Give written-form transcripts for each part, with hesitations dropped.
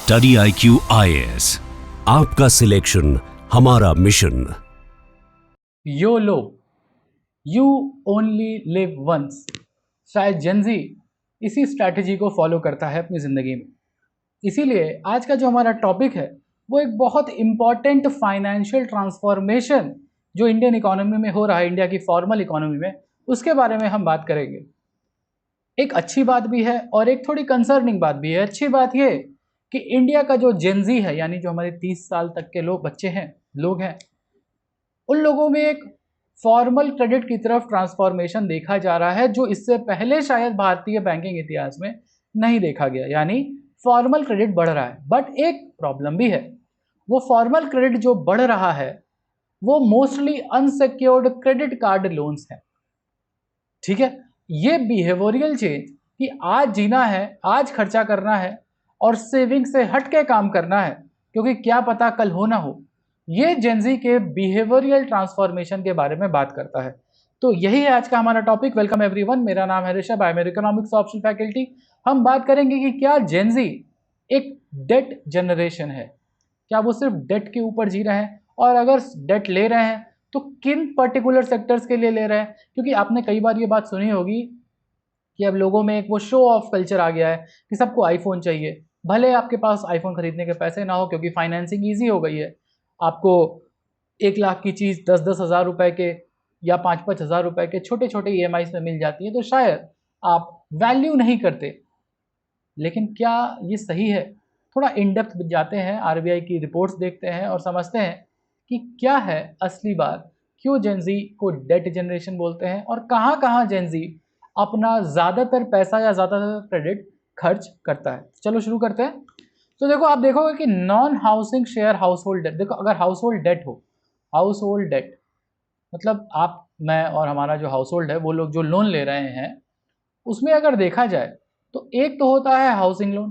Study IQ IAS, आपका selection हमारा mission. YOLO, you only live once. शायद Gen Z इसी स्ट्रैटेजी को फॉलो करता है अपनी ज़िंदगी में। इसीलिए आज का जो हमारा टॉपिक है वो एक बहुत इम्पॉर्टेंट फाइनेंशियल ट्रांसफॉर्मेशन जो इंडियन इकोनॉमी में हो रहा है, इंडिया की फॉर्मल इकोनॉमी में, उसके बारे में हम बात करेंगे। एक अच्छी बात भी है और एक थोड़ी कंसर्निंग बात भी है। अच्छी बात ये कि इंडिया का जो जेनजी है, यानी जो हमारे 30 साल तक के लोग हैं, उन लोगों में एक फॉर्मल क्रेडिट की तरफ ट्रांसफॉर्मेशन देखा जा रहा है जो इससे पहले शायद भारतीय बैंकिंग इतिहास में नहीं देखा गया। यानी फॉर्मल क्रेडिट बढ़ रहा है, बट एक प्रॉब्लम भी है। वो फॉर्मल क्रेडिट जो बढ़ रहा है वो mostly unsecured credit card loans हैं। ठीक है, ये बिहेवियरल चेंज कि आज जीना है, आज खर्चा करना है और सेविंग से हट के काम करना है क्योंकि क्या पता कल हो ना हो, ये जेनजी के बिहेवियरल ट्रांसफॉर्मेशन के बारे में बात करता है। तो यही है आज का हमारा टॉपिक। वेलकम एवरीवन, मेरा नाम है Rishabh, I am economics optional faculty. हम बात करेंगे कि क्या जेनजी एक डेट जनरेशन है, क्या वो सिर्फ डेट के ऊपर जी रहे हैं, और अगर डेट ले रहे हैं तो किन पर्टिकुलर सेक्टर्स के लिए ले रहे हैं। क्योंकि आपने कई बार ये बात सुनी होगी कि अब लोगों में एक वो शो ऑफ कल्चर आ गया है कि सबको आईफोन चाहिए, भले आपके पास आईफोन खरीदने के पैसे ना हो क्योंकि फाइनेंसिंग ईजी हो गई है। आपको 1 लाख की चीज़ 10-10 हज़ार रुपए के या 5-5 हज़ार रुपए के छोटे छोटे EMI में मिल जाती है, तो शायद आप वैल्यू नहीं करते। लेकिन क्या ये सही है? थोड़ा इन डेप्थ जाते हैं, RBI की रिपोर्ट्स देखते हैं और समझते हैं कि क्या है असली बात, क्यों जेनजी को डेट जनरेशन बोलते हैं और कहाँ कहाँ जेनजी अपना ज़्यादातर पैसा या ज़्यादातर क्रेडिट खर्च करता है। चलो शुरू करते हैं। तो देखो, आप देखोगे कि non housing share household debt, देखो अगर हाउस होल्ड डेट हो, हाउस होल्ड डेट मतलब आप, मैं और हमारा जो हाउस होल्ड है, वो लोग जो लोन ले रहे हैं, उसमें अगर देखा जाए तो एक तो होता है हाउसिंग लोन।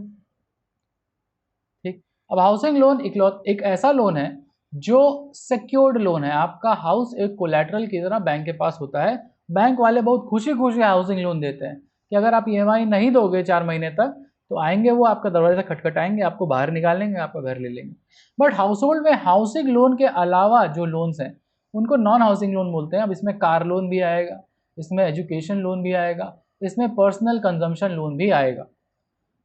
ठीक, अब हाउसिंग लोन एक ऐसा लोन है जो सिक्योर्ड लोन है। आपका हाउस एक कोलैटरल की तरह बैंक के पास होता है। बैंक वाले बहुत खुशी खुशी हाउसिंग लोन देते हैं कि अगर आप EMI नहीं दोगे 4 महीने तक तो आएंगे वो आपका दरवाजा खटखटाएंगे, आपको बाहर निकालेंगे, आपका घर ले लेंगे। बट हाउस होल्ड में हाउसिंग लोन के अलावा जो लोन्स हैं उनको नॉन हाउसिंग लोन बोलते हैं। अब इसमें कार लोन भी आएगा, इसमें एजुकेशन लोन भी आएगा, इसमें पर्सनल कंजम्पशन लोन भी आएगा।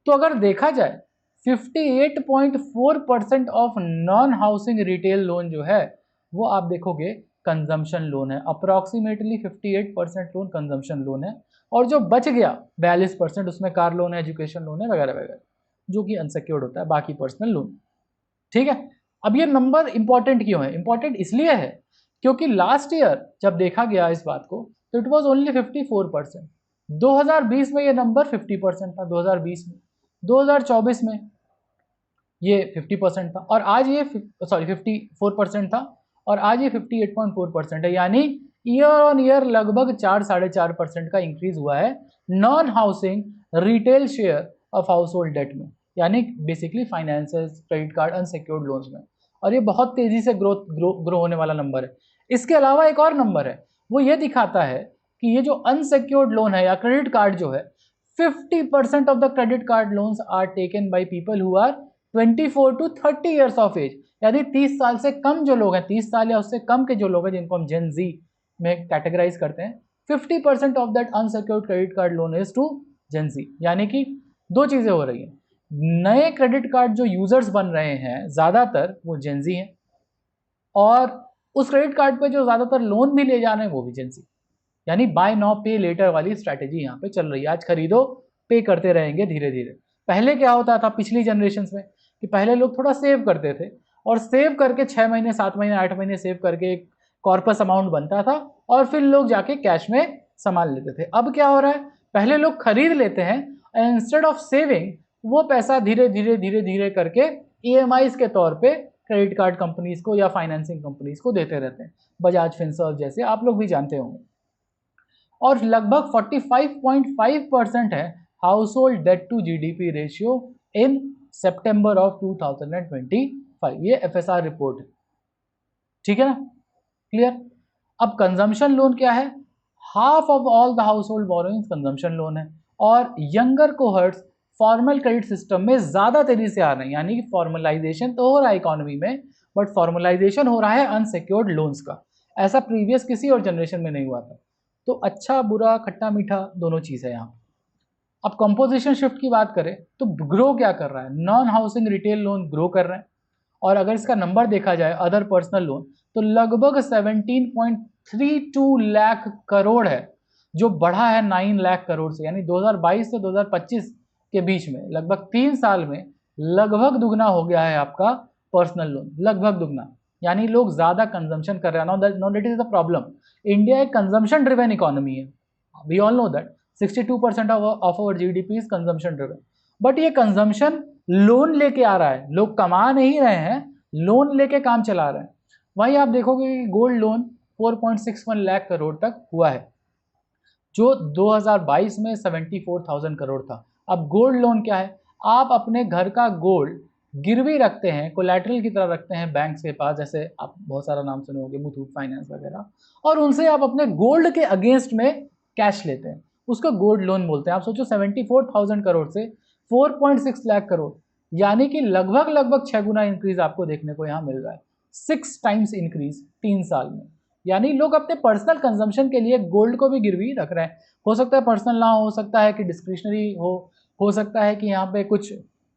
तो अगर देखा जाए 58.4% of non housing retail loan जो है वो आप देखोगे कंजम्पशन लोन है। अप्रॉक्सीमेटली 58% लोन कंजम्पशन लोन है और जो बच गया 42% उसमें कार लोन है, एजुकेशन लोन है, वगैरह वगैरह, जो कि अनसिक्योर्ड होता है, बाकी पर्सनल लोन। ठीक है, अब ये नंबर इंपॉर्टेंट क्यों है? इंपॉर्टेंट इसलिए है क्योंकि लास्ट ईयर जब देखा गया इस बात को तो इट वॉज ओनली 54%। 2020 में ये नंबर 50% था, 2020 में। 2024 में ये 50% था और आज ये 54% था और आज ये 58.4% है। यानी ईयर ऑन ईयर लगभग 4-4.5% का इंक्रीज हुआ है non housing retail share of household debt में, यानी basically finances, credit card, unsecured loans में। और ये बहुत तेजी से ग्रो होने वाला नंबर है। इसके अलावा एक और नंबर है, वो ये दिखाता है कि ये जो अनसिक्योर्ड लोन है या क्रेडिट कार्ड जो है, 50% of the credit card loans are taken by people who are 24 to 30 years of age. यानी 30 साल से कम जो लोग हैं, 30 साल या उससे कम के जो लोग हैं जिनको हम जेन जी में कैटेगराइज करते हैं, 50% of that unsecured credit card loan is to Gen Z. यानी कि दो चीजें हो रही हैं, नए क्रेडिट कार्ड जो यूजर्स बन रहे हैं ज्यादातर वो जेन जी हैं और उस क्रेडिट कार्ड पे जो ज्यादातर लोन भी ले जा रहे हैं वो भी जेन जी। यानी बाय नाउ पे लेटर वाली स्ट्रैटेजी यहाँ पे चल रही है। आज खरीदो, पे करते रहेंगे धीरे धीरे। पहले क्या होता था पिछली जनरेशन में कि पहले लोग थोड़ा सेव करते थे और सेव करके 6 महीने, 7 महीने, 8 महीने सेव करके एक कॉर्पस अमाउंट बनता था और फिर लोग जाके कैश में संभाल लेते थे। अब क्या हो रहा है, पहले लोग खरीद लेते हैं एंड इंस्टेड ऑफ सेविंग वो पैसा धीरे धीरे करके EMIs के तौर पे क्रेडिट कार्ड कंपनीज को या फाइनेंसिंग कंपनीज को देते रहते हैं, बजाज फिनसर्व जैसे, आप लोग भी जानते होंगे। और लगभग 45.5% है household debt to GDP ratio in September of 2025। ये FSR रिपोर्ट है। ठीक है ना, क्लियर। अब कंजम्पशन लोन क्या है? Half of all the house hold borrowings consumption loan है और यंगर कोहर्ट्स फॉर्मल क्रेडिट सिस्टम में ज़्यादा तेजी से आ रहे हैं, यानी कि फॉर्मलाइजेशन तो हो रहा है इकोनॉमी में, बट फॉर्मलाइजेशन हो रहा है अनसिक्योर्ड लोन्स का। ऐसा प्रीवियस किसी और जनरेशन में नहीं हुआ था। तो अच्छा बुरा खट्टा मीठा दोनों चीज़ है यहाँ। अब कंपोजिशन शिफ्ट की बात करें तो ग्रो क्या कर रहा है, non housing retail loan grow कर रहे हैं, और अगर इसका नंबर देखा जाए अदर पर्सनल लोन तो लगभग 17.32 लाख करोड़ है, जो बढ़ा है 9 लाख करोड़ से, यानी 2022 से 2025 के बीच में लगभग 3 साल में लगभग दुगना हो गया है आपका पर्सनल लोन, लगभग दुगना। यानी लोग ज़्यादा कंजम्पशन कर रहे हैं। No that is the problem. India एक कंजम्पशन ड्रिवन इकोनॉमी है, we all know that 62% of our GDP is consumption driven. But ये कंजम्पशन लोन लेके आ रहा है, लोग कमा नहीं रहे हैं, लोन लेके काम चला रहे हैं। वहीं आप देखोगे कि गोल्ड लोन 4.61 लाख करोड़ तक हुआ है, जो 2022 में 74,000 करोड़ था। अब गोल्ड लोन क्या है, आप अपने घर का गोल्ड गिरवी रखते हैं, कोलैटरल की तरह रखते हैं बैंक के पास, जैसे आप बहुत सारा नाम सुने होंगे, मुथूट फाइनेंस वगैरह, और उनसे आप अपने गोल्ड के अगेंस्ट में कैश लेते हैं, उसको गोल्ड लोन बोलते हैं। आप सोचो 74,000 करोड़ से 4.6 लाख करोड़, यानी कि लगभग 6 गुना इंक्रीज आपको देखने को यहाँ मिल रहा है, 6 टाइम्स इंक्रीज 3 साल में। यानी लोग अपने पर्सनल कंजम्पशन के लिए गोल्ड को भी गिरवी रख रहे हैं। हो सकता है पर्सनल ना हो सकता है कि डिस्क्रिशनरी हो सकता है कि यहाँ पे कुछ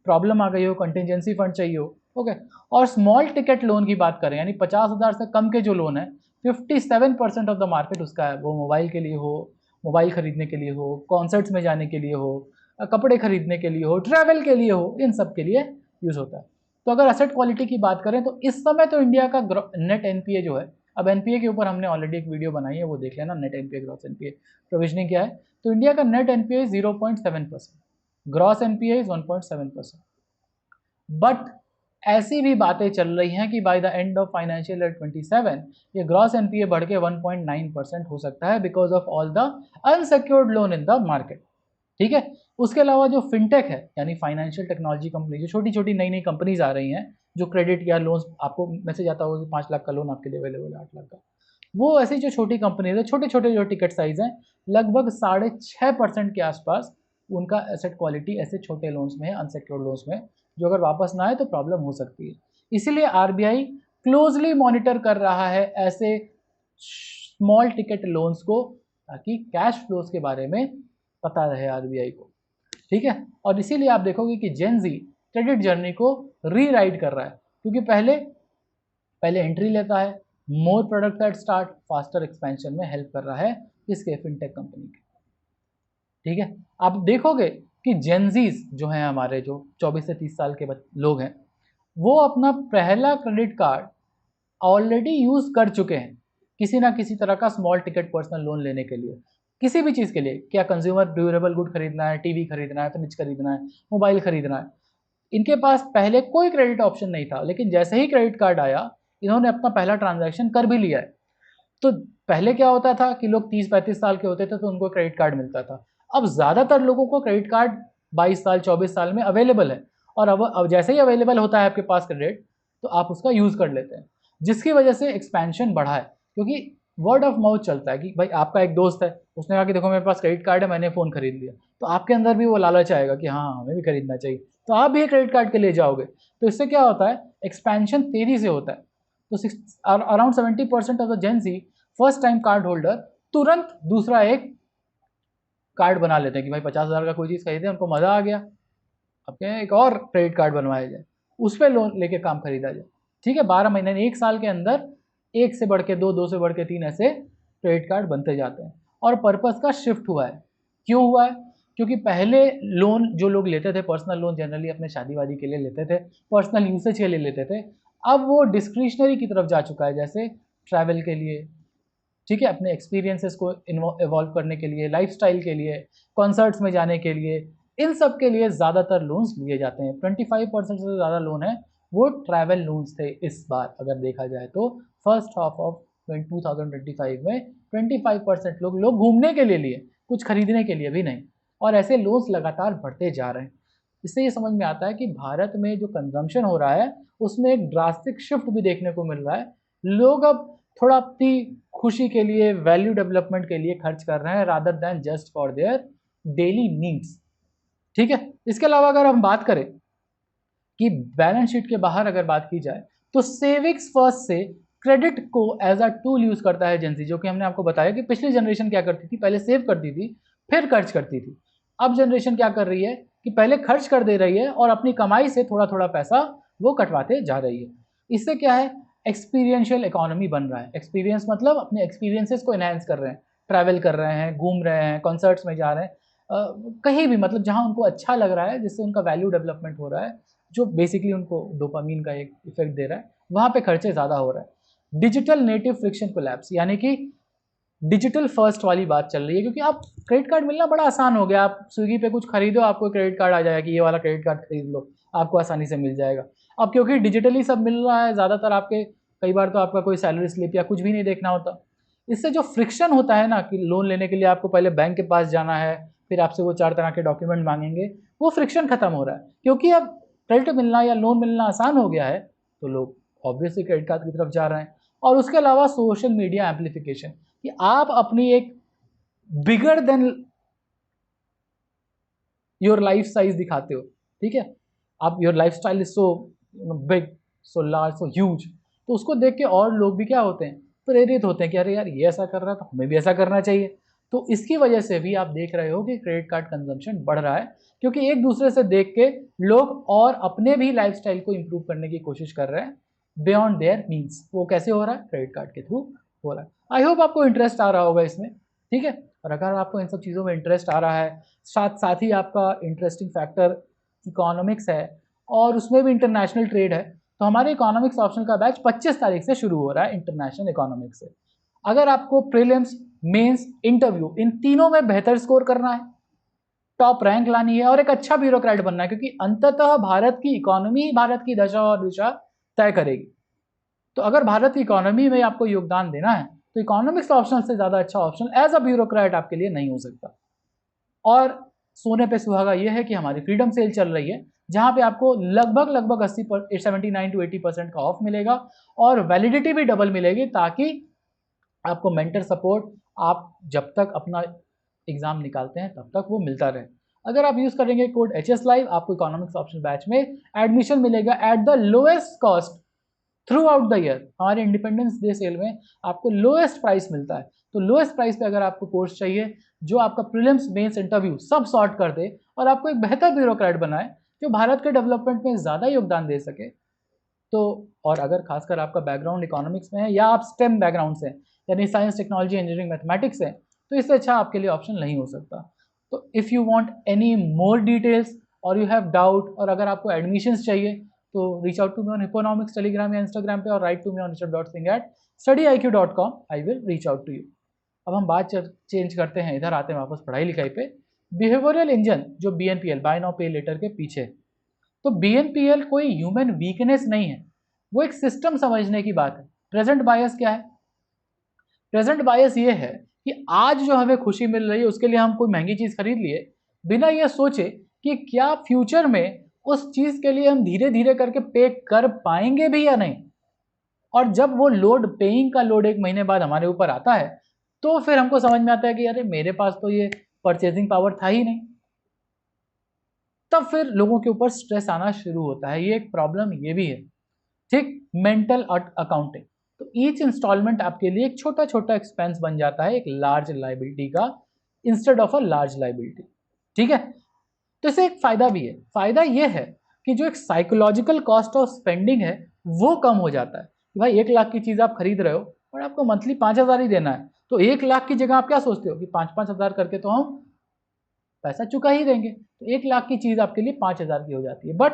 प्रॉब्लम आ गई हो, कंटिजेंसी फंड चाहिए हो, ओके। और स्मॉल टिकट लोन की बात करें, यानी 50,000 से कम के जो लोन है, 57% ऑफ द मार्केट उसका है। वो मोबाइल के लिए हो, मोबाइल खरीदने के लिए हो, कॉन्सर्ट्स में जाने के लिए हो, कपड़े खरीदने के लिए हो, ट्रैवल के लिए हो, इन सब के लिए यूज़ होता है। तो अगर एसेट क्वालिटी की बात करें तो इस समय तो इंडिया का नेट एनपीए जो है, अब एनपीए के ऊपर हमने ऑलरेडी एक वीडियो बनाई है, वो देख लेना, net NPA gross NPA provisioning क्या है। तो इंडिया का net NPA 0.7%, gross NPA is 1.7%। But ऐसी भी बातें चल रही हैं कि by the end of financial year 27 ये ग्रॉस एनपीए बढ़ के 1.9% हो सकता है, because of all the unsecured loan in the market. ठीक है, उसके अलावा जो फिनटेक है, यानी फाइनेंशियल टेक्नोलॉजी कंपनी, जो छोटी छोटी नई नई कंपनीज आ रही हैं, जो क्रेडिट या लोन्स, आपको मैसेज आता होगा कि 5 लाख का लोन आपके लिए अवेलेबल है, 8 लाख का, वो ऐसी जो छोटी कंपनीज है, छोटे छोटे जो टिकट साइज हैं, लगभग 6.5% के आसपास उनका एसेट क्वालिटी ऐसे छोटे लोन्स में है, अनसिक्योर्ड लोन्स में, जो अगर वापस ना आए तो प्रॉब्लम हो सकती है। इसीलिए आरबीआई क्लोजली मॉनिटर कर रहा है ऐसे स्मॉल टिकट लोन्स को, ताकि कैश फ्लोज के बारे में पता रहे आरबीआई को। ठीक है, और इसीलिए आप देखोगे कि जेन जी क्रेडिट जर्नी को रीराइट कर रहा है, क्योंकि पहले एंट्री लेता है, more product at start, faster expansion में हेल्प कर रहा है इसके फिनटेक कंपनी के। ठीक है, आप देखोगे कि जेनजीज जो हैं हमारे, जो 24 से 30 साल के लोग हैं, वो अपना पहला क्रेडिट कार्ड ऑलरेडी यूज़ कर चुके हैं किसी ना किसी तरह का स्मॉल टिकट पर्सनल लोन लेने के लिए, किसी भी चीज़ के लिए, क्या कंज्यूमर ड्यूरेबल गुड खरीदना है, टीवी खरीदना है, फ्रिज खरीदना है, मोबाइल खरीदना है। इनके पास पहले कोई क्रेडिट ऑप्शन नहीं था, लेकिन जैसे ही क्रेडिट कार्ड आया, इन्होंने अपना पहला ट्रांजैक्शन कर भी लिया है। तो पहले क्या होता था कि लोग 30-35 साल के होते थे तो उनको क्रेडिट कार्ड मिलता था। अब ज़्यादातर लोगों को क्रेडिट कार्ड 22 साल 24 साल में अवेलेबल है, और अब जैसे ही अवेलेबल होता है आपके पास क्रेडिट, तो आप उसका यूज़ कर लेते हैं, जिसकी वजह से एक्सपेंशन बढ़ा है। क्योंकि वर्ड ऑफ माउथ चलता है कि भाई आपका एक दोस्त है, उसने कहा कि देखो मेरे पास क्रेडिट कार्ड है, मैंने फ़ोन खरीद लिया, तो आपके अंदर भी वो लालच आएगा कि हाँ हमें भी खरीदना चाहिए, तो आप भी क्रेडिट कार्ड के लिए जाओगे। तो इससे क्या होता है, एक्सपेंशन तेज़ी से होता है। तो around 70% of the Gen Z first time card holder तुरंत दूसरा एक कार्ड बना लेते हैं कि भाई 50,000 का कोई चीज़ खरीदे, उनको मज़ा आ गया, अब क्या है, एक और क्रेडिट कार्ड बनवाया जाए, उस पर लोन लेके काम खरीदा जाए। ठीक है, 12 महीने, 1 साल के अंदर 1 से बढ़ के 2, 2 से बढ़ के 3 ऐसे क्रेडिट कार्ड बनते जाते हैं। और पर्पस का शिफ्ट हुआ है। क्यों हुआ है? क्योंकि पहले लोन जो लोग लेते थे, पर्सनल लोन जनरली अपने शादी वादी के लिए लेते थे, पर्सनल यूसेज के लिए लेते थे, अब वो डिस्क्रिशनरी की तरफ जा चुका है, जैसे ट्रैवल के लिए, ठीक है, अपने एक्सपीरियंसेस को इवॉल्व करने के लिए, लाइफस्टाइल के लिए, कॉन्सर्ट्स में जाने के लिए, इन सब के लिए ज़्यादातर लोन्स लिए जाते हैं। 25% से ज़्यादा लोन है वो ट्रैवल लोन्स थे इस बार, अगर देखा जाए तो फर्स्ट हाफ ऑफ 2025 में 25% लोग घूमने के लिए लिए, कुछ खरीदने के लिए भी नहीं, और ऐसे लोन्स लगातार बढ़ते जा रहे हैं। इससे ये समझ में आता है कि भारत में जो कंजम्पशन हो रहा है उसमें एक ड्रास्टिक शिफ्ट भी देखने को मिल रहा है। लोग अब थोड़ा अपनी खुशी के लिए, वैल्यू डेवलपमेंट के लिए खर्च कर रहे हैं, rather than just for their daily needs. ठीक है। इसके अलावा अगर हम बात करें कि बैलेंस शीट के बाहर अगर बात की जाए तो सेविंग्स फर्स्ट से क्रेडिट को एज अ टूल यूज करता है जेंजी, जो कि हमने आपको बताया कि पिछली जनरेशन क्या करती थी, पहले सेव करती थी फिर खर्च करती थी। अब जनरेशन क्या कर रही है कि पहले खर्च कर दे रही है और अपनी कमाई से थोड़ा थोड़ा पैसा वो कटवाते जा रही है। इससे क्या है, एक्सपीरियंशियल इकोनॉमी बन रहा है। एक्सपीरियंस मतलब अपने एक्सपीरियंसेस को एनहांस कर रहे हैं, ट्रैवल कर रहे हैं, घूम रहे हैं, कॉन्सर्ट्स में जा रहे हैं, कहीं भी मतलब जहाँ उनको अच्छा लग रहा है, जिससे उनका वैल्यू डेवलपमेंट हो रहा है, जो बेसिकली उनको डोपामीन का एक इफेक्ट दे रहा है, वहाँ पे खर्चे ज़्यादा हो रहा है। डिजिटल नेटिव फ्रिक्शन कोलैप्स, यानी कि डिजिटल फर्स्ट वाली बात चल रही है, क्योंकि आप क्रेडिट कार्ड मिलना बड़ा आसान हो गया। आप स्विगी पे कुछ खरीदो, आपको क्रेडिट कार्ड आ जाएगा कि ये वाला क्रेडिट कार्ड खरीद लो, आपको आसानी से मिल जाएगा। अब क्योंकि डिजिटली सब मिल रहा है ज़्यादातर, आपके कई बार तो आपका कोई सैलरी स्लिप या कुछ भी नहीं देखना होता। इससे जो फ्रिक्शन होता है ना कि लोन लेने के लिए आपको पहले बैंक के पास जाना है, फिर आपसे वो 4 तरह के डॉक्यूमेंट मांगेंगे, वो फ्रिक्शन खत्म हो रहा है। क्योंकि अब क्रेडिट मिलना या लोन मिलना आसान हो गया है, तो लोग ऑब्वियसली क्रेडिट कार्ड की तरफ जा रहे हैं। और उसके अलावा सोशल मीडिया एम्पलीफिकेशन, कि आप अपनी एक bigger than your life size दिखाते हो, ठीक है, आप your life style is so big, so large, so huge, तो उसको देख के और लोग भी क्या होते हैं, प्रेरित होते हैं कि अरे यार ये ऐसा कर रहा है तो हमें भी ऐसा करना चाहिए। तो इसकी वजह से भी आप देख रहे हो कि क्रेडिट कार्ड कंजम्पशन बढ़ रहा है, क्योंकि एक दूसरे से देख के लोग और अपने भी लाइफस्टाइल को इंप्रूव करने की कोशिश कर रहे हैं बियॉन्ड देयर मीन्स। वो कैसे हो रहा है, क्रेडिट कार्ड के थ्रू हो रहा है। आई होप आपको इंटरेस्ट आ रहा होगा इसमें, ठीक है। और अगर आपको इन सब चीज़ों में इंटरेस्ट आ रहा है, साथ साथ ही आपका इंटरेस्टिंग फैक्टर इकोनॉमिक्स है और उसमें भी इंटरनेशनल ट्रेड है, तो हमारे इकोनॉमिक्स ऑप्शन का बैच 25 तारीख से शुरू हो रहा है इंटरनेशनल इकोनॉमिक्स से। अगर आपको प्रीलिम्स, मेंस, इंटरव्यू इन तीनों में बेहतर स्कोर करना है, टॉप रैंक लानी है और एक अच्छा ब्यूरोक्रेट बनना है, क्योंकि अंततः भारत की इकोनॉमी भारत की दशा और दिशा तय करेगी। तो अगर भारत की इकोनॉमी में आपको योगदान देना है तो इकोनॉमिक्स ऑप्शन से ज़्यादा अच्छा ऑप्शन एज अ ब्यूरोक्रेट आपके लिए नहीं हो सकता। और सोने पे सुहागा ये है कि हमारी फ्रीडम सेल चल रही है, जहाँ पे आपको लगभग 79 to 80% का ऑफ मिलेगा और वैलिडिटी भी डबल मिलेगी, ताकि आपको मेंटर सपोर्ट आप जब तक अपना एग्जाम निकालते हैं तब तक वो मिलता रहे। अगर आप यूज़ करेंगे कोड HS Live, आपको इकोनॉमिक्स ऑप्शन बैच में एडमिशन मिलेगा at the lowest cost through out the year. हमारे इंडिपेंडेंस डे सेल में आपको लोएस्ट प्राइस मिलता है। तो लोएस्ट प्राइस पे अगर आपको कोर्स चाहिए जो आपका प्रीलिम्स, मेंस, इंटरव्यू सब सॉर्ट कर दे और आपको एक बेहतर ब्यूरोक्रेट बनाए जो भारत के डेवलपमेंट में ज़्यादा योगदान दे सके, तो और अगर खासकर आपका बैकग्राउंड इकोनॉमिक्स में है या आप स्टेम बैकग्राउंड से यानी साइंस, टेक्नोलॉजी, इंजीनियरिंग, मैथमेटिक्स है, तो इससे अच्छा आपके लिए ऑप्शन नहीं हो सकता। तो if you want any more details और यू हैव डाउट, और अगर आपको एडमिशन्स चाहिए तो reach out to me on economics Telegram या इंस्टाग्राम पे, और write to me on study@studiiq.com। I will reach out to you. अब हम बात चेंज करते हैं, इधर आते हैं वापस पढ़ाई लिखाई पे। बिहेवियरल इंजन जो BNPL, बाय नाउ पे लेटर के पीछे, तो BNPL कोई ह्यूमन वीकनेस नहीं है, वो एक सिस्टम समझने की बात है। प्रेजेंट बायस क्या है? प्रेजेंट बायस ये है कि आज जो हमें खुशी मिल रही है उसके लिए हम कोई महंगी चीज़ खरीद लिए बिना ये सोचे कि क्या फ्यूचर में उस चीज़ के लिए हम धीरे धीरे करके पे कर पाएंगे भी या नहीं। और जब वो लोड, पेइंग का लोड 1 महीने बाद हमारे ऊपर आता है, तो फिर हमको समझ में आता है कि अरे मेरे पास तो ये परचेजिंग पावर था ही नहीं। तब फिर लोगों के ऊपर स्ट्रेस आना शुरू होता है। ये एक प्रॉब्लम ये भी है, ठीक। मेंटल अकाउंटिंग, तो ईच इंस्टॉलमेंट आपके लिए एक छोटा छोटा एक्सपेंस बन जाता है एक लार्ज लाइबिलिटी का, instead of a large liability, ठीक है। तो इससे एक फायदा भी है। फायदा ये है कि जो एक साइकोलॉजिकल कॉस्ट ऑफ स्पेंडिंग है वो कम हो जाता है। कि भाई 1 लाख की चीज़ आप खरीद रहे हो और आपको मंथली 5,000 ही देना है, तो 1 लाख की जगह आप क्या सोचते हो कि 5-5 हज़ार करके तो हम पैसा चुका ही देंगे, तो 1 लाख की चीज़ आपके लिए 5,000 की हो जाती है। But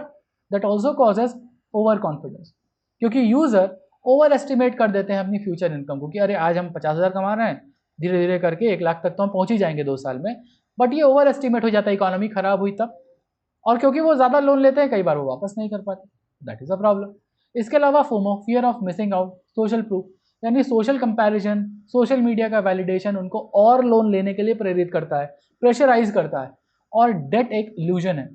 that also causes over confidence, क्योंकि यूज़र ओवर एस्टिमेट कर देते हैं अपनी फ्यूचर इनकम को कि अरे आज हम 50,000 कमा रहे हैं, धीरे धीरे करके 1 लाख तक तो हम पहुंच ही जाएंगे 2 साल में। बट ये ओवर एस्टिमेट हो जाता है, इकोनॉमी खराब हुई तब, और क्योंकि वो ज़्यादा लोन लेते हैं कई बार वो वापस नहीं कर पाते, दैट इज़ अ प्रॉब्लम। इसके अलावा FOMO, fear of missing out, social proof, यानी सोशल कंपैरिजन, सोशल मीडिया का वैलिडेशन उनको और लोन लेने के लिए प्रेरित करता है, प्रेशराइज करता है। और डेट एक इल्यूजन है,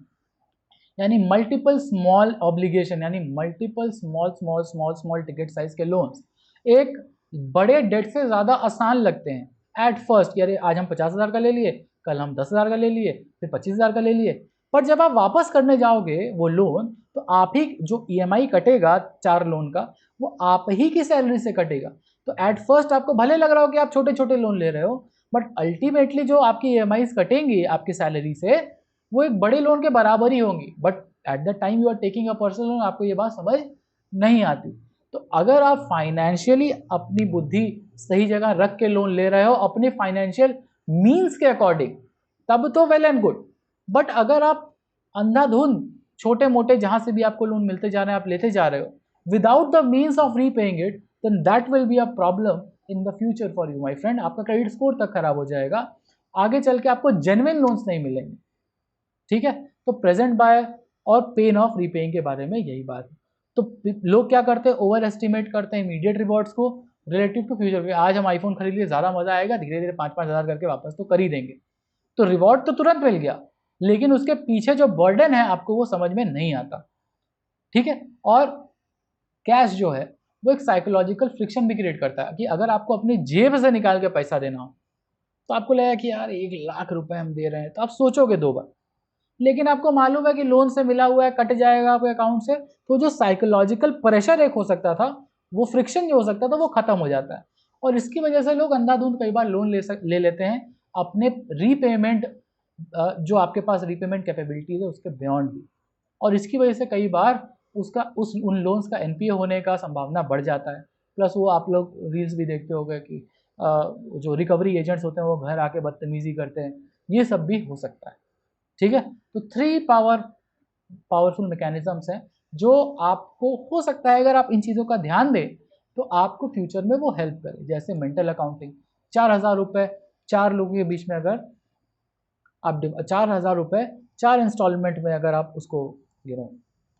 यानी मल्टीपल स्मॉल ऑब्लिगेशन, यानी multiple small small small small ticket size के लोन्स एक बड़े डेट से ज़्यादा आसान लगते हैं एट फर्स्ट। यानी आज हम 50,000 का ले लिए, कल हम 10,000 का ले लिए, फिर 25,000 का ले लिए, पर जब आप वापस करने जाओगे वो लोन, तो आप ही जो ईएमआई कटेगा 4 लोन का, वो आप ही की सैलरी से कटेगा। तो एट फर्स्ट आपको भले लग रहा हो कि आप छोटे छोटे लोन ले रहे हो, बट अल्टीमेटली जो आपकी ईएमआई कटेंगी आपकी सैलरी से, वो एक बड़े लोन के बराबर ही होंगी। But at the time you are taking a personal loan, आपको ये बात समझ नहीं आती। तो अगर आप फाइनेंशियली अपनी बुद्धि सही जगह रख के लोन ले रहे हो अपने फाइनेंशियल मीन्स के अकॉर्डिंग, तब तो वेल एंड गुड। बट अगर आप अंधाधुंध छोटे मोटे जहां से भी आपको लोन मिलते जा रहे हैं आप लेते जा रहे हो without the means of repaying it, then that will be a problem in the future for you my friend. आपका क्रेडिट स्कोर तक खराब हो जाएगा, आगे चल के आपको जेन्युइन लोन्स नहीं मिलेंगे। ठीक है, तो प्रेजेंट बाय और पेन ऑफ रीपेइंग के बारे में यही बात है। तो लोग क्या करते हैं, ओवर एस्टिमेट करते हैं इमीडिएट रिवॉर्ड्स को रिलेटिव टू फ्यूचर। आज हम आईफोन खरीद लिए, ज़्यादा मजा आएगा, धीरे धीरे 5-5 हज़ार करके वापस तो कर ही देंगे। तो रिवॉर्ड तो तुरंत मिल गया, लेकिन उसके पीछे जो बर्डन है आपको वो समझ में नहीं आता। ठीक है, और कैश जो है वो एक साइकोलॉजिकल फ्रिक्शन भी क्रिएट करता है कि अगर आपको अपनी जेब से निकाल के पैसा देना हो तो आपको लगेगा कि यार 1 लाख रुपए हम दे रहे हैं, तो आप सोचोगे 2 बार। लेकिन आपको मालूम है कि लोन से मिला हुआ है, कट जाएगा आपके अकाउंट से, तो जो साइकोलॉजिकल प्रेशर एक हो सकता था, वो फ्रिक्शन जो हो सकता था, वो खत्म हो जाता है। और इसकी वजह से लोग अंधाधुंध कई बार लोन ले लेते हैं अपने रीपेमेंट, जो आपके पास रीपेमेंट कैपेबिलिटीज है उसके बियॉन्ड भी। और इसकी वजह से कई बार उन लोन्स का एनपीए होने का संभावना बढ़ जाता है। प्लस वो आप लोग रील्स भी देखते होंगे कि जो रिकवरी एजेंट्स होते हैं वो घर आके बदतमीजी करते हैं, ये सब भी हो सकता है। ठीक है, तो 3 पावरफुल मैकेनिज्म्स हैं जो आपको हो सकता है अगर आप इन चीज़ों का ध्यान दें तो आपको फ्यूचर में वो हेल्प करे। जैसे मेंटल अकाउंटिंग, 4,000 रुपये 4 लोगों के बीच में अगर आप 4,000 रुपये 4 इंस्टॉलमेंट में अगर आप उसको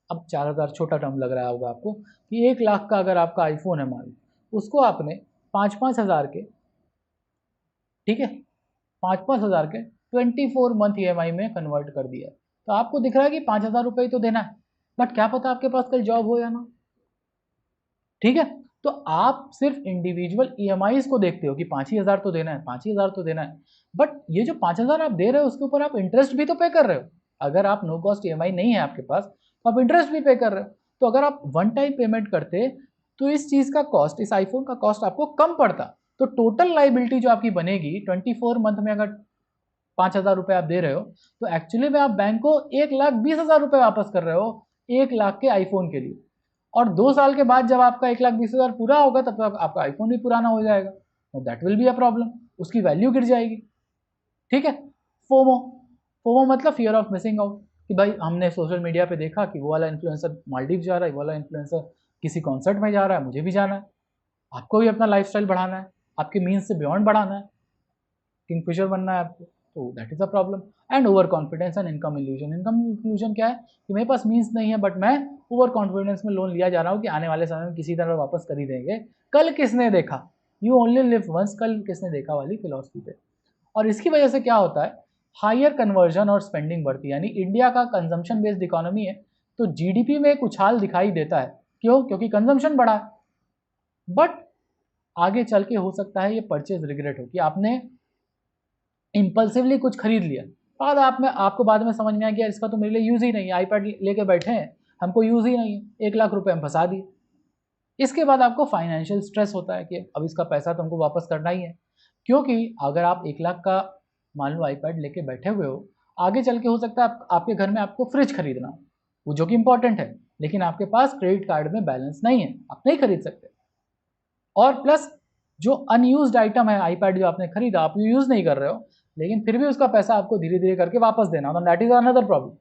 अब 4,000 छोटा टर्म लग रहा होगा आपको कि 1 लाख का अगर आपका आईफोन है मान लो, उसको आपने 5-5 हज़ार के, ठीक है, 5-5 हज़ार के 24 मंथ ईएमआई में कन्वर्ट कर दिया। तो आपको दिख रहा है कि 5,000 रुपये ही तो देना है, बट क्या पता आपके पास कल जॉब हो या ना। ठीक है, तो आप सिर्फ इंडिविजुअल ईएमआईज को देखते हो कि 5,000 तो देना है, 5,000 तो देना है, बट ये जो 5,000 आप दे रहे हो उसके ऊपर आप इंटरेस्ट भी तो पे कर रहे हो। अगर आप नो कॉस्ट ईएमआई नहीं है आपके पास तो आप इंटरेस्ट भी पे कर रहे हो। तो अगर आप वन टाइम पेमेंट करते तो इस चीज़ का कॉस्ट, इस आईफोन का कॉस्ट आपको कम पड़ता। तो टोटल लाइबिलिटी जो आपकी बनेगी 24 मंथ में अगर 5,000 रुपये आप दे रहे हो, तो एक्चुअली में आप बैंक को 1,20,000 रुपये वापस कर रहे हो 1 लाख के आईफोन के लिए। और 2 साल के बाद जब आपका 1,20,000 पूरा होगा तब तक आपका आईफोन भी पुराना हो जाएगा, तो that will be a problem, उसकी वैल्यू गिर जाएगी। ठीक है, फोमो, फोमो मतलब फियर ऑफ मिसिंग आउट, कि भाई हमने सोशल मीडिया पे देखा कि वो वाला इन्फ्लुएंसर मालदीव जा रहा है, वो वाला इन्फ्लुएंसर किसी कॉन्सर्ट में जा रहा है, मुझे भी जाना है। आपको भी अपना लाइफस्टाइल बढ़ाना है, आपके मीन्स से बियॉन्ड बढ़ाना है, किंगफिशर बनना है आपको, तो that is a problem. And over confidence and income illusion. Income illusion क्या है कि मेरे पास मीन्स नहीं है बट मैं ओवर कॉन्फिडेंस में लोन लिया जा रहा हूँ कि आने वाले समय में किसी तरह वापस कर ही देंगे, कल किसने देखा, यू ओनली लिव वंस, कल किसने देखा वाली फिलॉसफी पे। और इसकी वजह से क्या होता है, हायर कन्वर्जन और स्पेंडिंग बढ़ती है। यानी इंडिया का कंजम्पशन बेस्ड इकोनॉमी है, तो जीडीपी में एक उछाल दिखाई देता है। क्यों? क्योंकि कंजम्पशन बढ़ा है। बट आगे चल के हो सकता है ये परचेज रिग्रेट हो कि आपने इंपल्सिवली कुछ खरीद लिया, बाद आपको बाद में समझ में आया कि यार इसका तो मेरे लिए यूज़ ही नहीं है, आईपैड लेके बैठे हैं, हमको यूज़ ही नहीं है, 1 लाख रुपए हम फंसा दिए। इसके बाद आपको फाइनेंशियल स्ट्रेस होता है कि अब इसका पैसा तो हमको वापस करना ही है। क्योंकि अगर आप 1 लाख का मान लो आईपैड लेके बैठे हुए हो, आगे चल के हो सकता है आपके घर में आपको फ्रिज खरीदना हो, वो जो कि इंपॉर्टेंट है, लेकिन आपके पास क्रेडिट कार्ड में बैलेंस नहीं है, आप नहीं खरीद सकते। और प्लस जो अनयूज्ड आइटम है आईपैड जो आपने खरीदा, आप यूज़ नहीं कर रहे हो, लेकिन फिर भी उसका पैसा आपको धीरे धीरे करके वापस देना होगा, दैट इज अनदर प्रॉब्लम।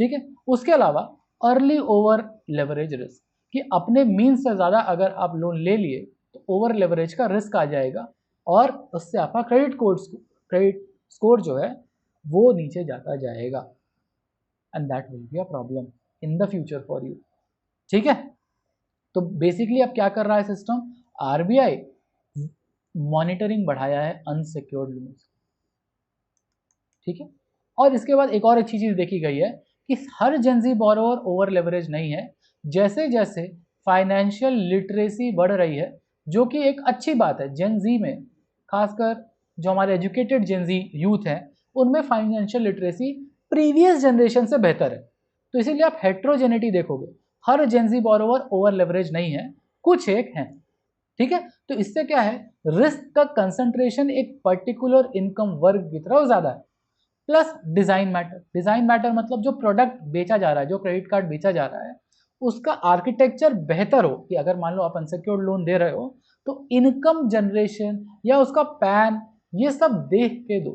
ठीक है, उसके अलावा अर्ली ओवर लेवरेज रिस्क, कि अपने मीन से ज़्यादा अगर आप लोन ले लिए तो ओवर लेवरेज का रिस्क आ जाएगा और उससे आपका क्रेडिट स्कोर जो है वो नीचे जाता जाएगा, and that will be a problem in the future for you. ठीक है, तो बेसिकली अब क्या कर रहा है सिस्टम, आरबीआई मॉनिटरिंग बढ़ाया है अनसिक्योर्ड लोन्स। ठीक है, और इसके बाद एक और अच्छी चीज देखी गई है कि हर जेंजी बोरोवर ओवर लेवरेज नहीं है। जैसे जैसे फाइनेंशियल लिटरेसी बढ़ रही है, जो कि एक अच्छी बात है, जेंजी में खासकर जो हमारे एजुकेटेड जेंजी यूथ हैं उनमें फाइनेंशियल लिटरेसी प्रीवियस जनरेशन से बेहतर है। तो इसीलिए आप हेट्रोजेनिटी देखोगे, हर जेनजी बोरोवर ओवर लेवरेज नहीं है, कुछ एक हैं, ठीक है। तो इससे क्या है, रिस्क का कंसंट्रेशन एक पर्टिकुलर इनकम वर्ग की तरफ ज्यादा है। प्लस डिजाइन मैटर मतलब जो प्रोडक्ट बेचा जा रहा है, जो क्रेडिट कार्ड बेचा जा रहा है, उसका आर्किटेक्चर बेहतर हो कि अगर मान लो आप अनसिक्योर्ड लोन दे रहे हो तो इनकम जनरेशन या उसका पैन ये सब देख के दो,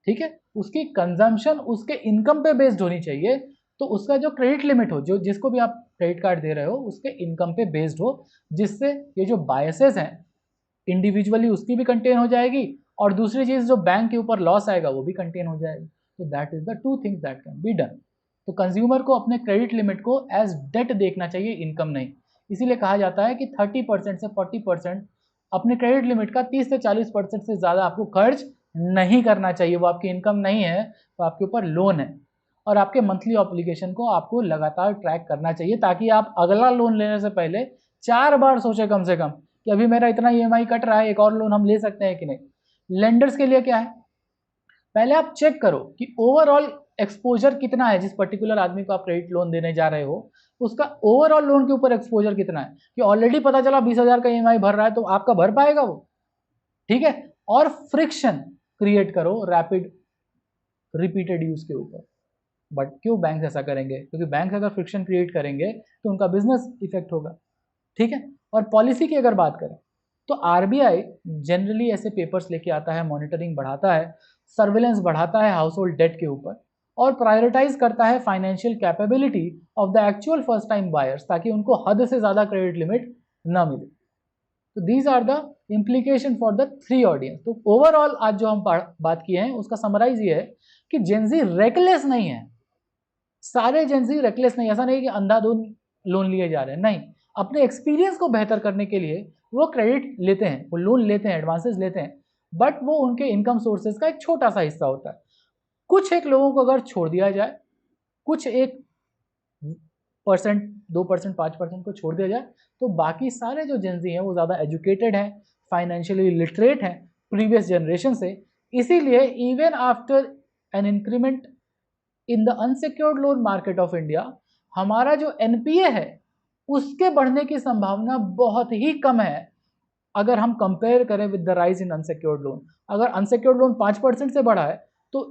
ठीक है। उसकी कंजम्पशन उसके इनकम पे बेस्ड होनी चाहिए, तो उसका जो क्रेडिट लिमिट हो, जो जिसको भी आप क्रेडिट कार्ड दे रहे हो उसके इनकम पे बेस्ड हो, जिससे ये जो बायसेस हैं इंडिविजुअली उसकी भी कंटेन हो जाएगी, और दूसरी चीज जो बैंक के ऊपर लॉस आएगा वो भी कंटेन हो जाएगी। तो that is the two things that can be done. तो कंज्यूमर को अपने क्रेडिट लिमिट को एज डेट देखना चाहिए, इनकम नहीं। इसीलिए कहा जाता है कि 30% से 40% अपने क्रेडिट लिमिट का 30 से 40% से ज़्यादा आपको खर्च नहीं करना चाहिए। वो आपकी इनकम नहीं है, तो आपके ऊपर लोन है, और आपके मंथली ऑब्लिगेशन को आपको लगातार ट्रैक करना चाहिए, ताकि आप अगला लोन लेने से पहले 4 बार सोचें कम से कम कि अभी मेरा इतना EMI कट रहा है, एक और लोन हम ले सकते हैं कि नहीं। लेंडर्स के लिए क्या है, पहले आप चेक करो कि ओवरऑल एक्सपोजर कितना है, जिस पर्टिकुलर आदमी को आप क्रेडिट लोन देने जा रहे हो उसका ओवरऑल लोन के ऊपर एक्सपोजर कितना है। कि ऑलरेडी पता चला 20,000 का EMI भर रहा है, तो आपका भर पाएगा वो, ठीक है। और फ्रिक्शन क्रिएट करो रैपिड रिपीटेड यूज के ऊपर। बट क्यों बैंक ऐसा करेंगे, क्योंकि बैंक अगर फ्रिक्शन क्रिएट करेंगे तो उनका बिजनेस इफेक्ट होगा, ठीक है। और पॉलिसी की अगर बात करें तो RBI जनरली ऐसे पेपर्स लेके आता है, मॉनिटरिंग बढ़ाता है, सर्विलेंस बढ़ाता है हाउस होल्ड डेट के ऊपर, और प्रायोरिटाइज करता है financial capability of the actual first time buyers, ताकि उनको हद से ज़्यादा क्रेडिट लिमिट ना मिले। तो these are the implication for the 3 audience. तो ओवरऑल आज जो हम बात किए हैं उसका समराइज ये है कि जेनजी रेकलेस नहीं है, सारे जेनजी रेकलेस नहीं, ऐसा नहीं कि अंधाधुंध लोन लिए जा रहे हैं, नहीं। अपने एक्सपीरियंस को बेहतर करने के लिए वो क्रेडिट लेते हैं, वो लोन लेते हैं, एडवांसेस लेते हैं, बट वो उनके इनकम सोर्सेज का एक छोटा सा हिस्सा होता है। कुछ एक लोगों को अगर छोड़ दिया जाए, कुछ एक %, 2%, 5% को छोड़ दिया जाए, तो बाकी सारे जो जेनजी हैं वो ज़्यादा एजुकेटेड हैं, फाइनेंशियली लिटरेट हैं प्रीवियस जनरेशन से। इसीलिए even after an increment in the unsecured loan market of India, हमारा जो NPA है उसके बढ़ने की संभावना बहुत ही कम है अगर हम कंपेयर करें with the rise in unsecured loan. अगर अनसिक्योर्ड लोन 5% से बढ़ा है तो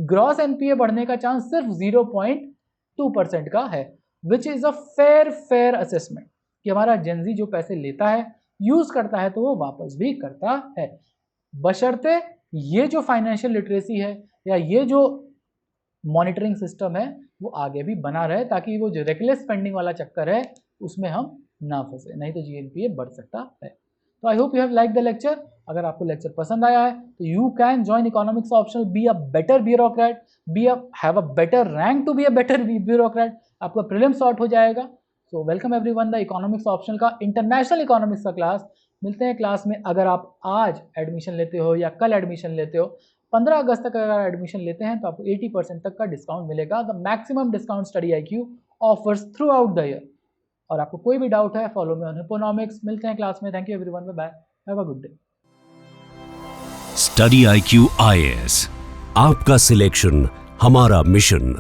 ग्रॉस NPA बढ़ने का चांस सिर्फ 0.2% का है, which is a fair assessment कि हमारा जेनजी जो पैसे लेता है, यूज करता है, तो वो वापस भी करता है, बशर्ते ये जो फाइनेंशियल लिटरेसी है या ये जो मॉनिटरिंग सिस्टम है वो आगे भी बना रहे, ताकि वो जो रेकलेस स्पेंडिंग वाला चक्कर है उसमें हम ना फंसे, नहीं तो GNPA बढ़ सकता है। तो I hope you have like the lecture. अगर आपको लेक्चर पसंद आया है तो you can join economics optional, be a better bureaucrat, have a better rank to be a better bureaucrat. आपका प्रीलिम सॉर्ट हो जाएगा। So welcome everyone the economics optional का इंटरनेशनल इकोनॉमिक्स का क्लास। मिलते हैं क्लास में। अगर आप आज एडमिशन लेते हो या कल एडमिशन लेते हो, 15 अगस्त तक अगर एडमिशन लेते हैं तो आपको 80% तक का डिस्काउंट मिलेगा। The maximum discount study IQ offers through out the year. और आपको कोई भी डाउट है, फॉलो मी ऑन हिप्पोनॉमिक्स। मिलते हैं क्लास में। Thank you everyone, bye bye, have a good day. Study IQ IAS, आपका सिलेक्शन हमारा मिशन।